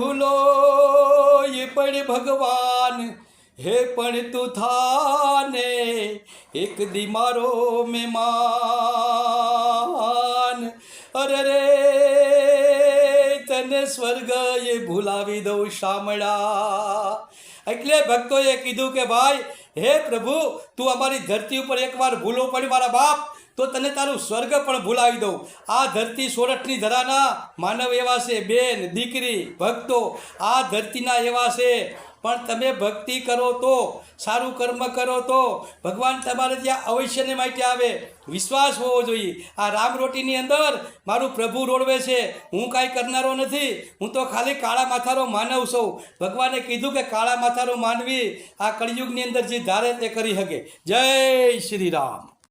ભૂલો એ પણ ભગવાન હે પણ તું થાને એક દી મારો મહેમાન. અરે રે તને સ્વર્ગ એ ભૂલાવી દઉં શામળા. એટલે ભક્તોએ કીધું કે ભાઈ હે પ્રભુ તું અમારી ધરતી ઉપર એકવાર ભૂલો પડી મારા બાપ તો તને તારું સ્વર્ગ પણ ભૂલાવી દઉં. આ ધરતી સોરઠની ધરાના માનવ એવા છે, બેન દીકરી ભક્તો આ ધરતીના એવા છે. પણ તમે ભક્તિ કરો તો, સારું કર્મ કરો તો ભગવાન તમારે ત્યાં અવશ્યને માટે આવે. વિશ્વાસ હોવો જોઈએ. આ રામરોટીની અંદર મારું પ્રભુ રોડવે છે. હું કાંઈ કરનારો નથી, હું તો ખાલી કાળા માથારો માનવ છું. ભગવાને કીધું કે કાળા માથારો માનવી આ કળિયુગની અંદર જે ધારે તે કરી શકે. જય શ્રી રામ.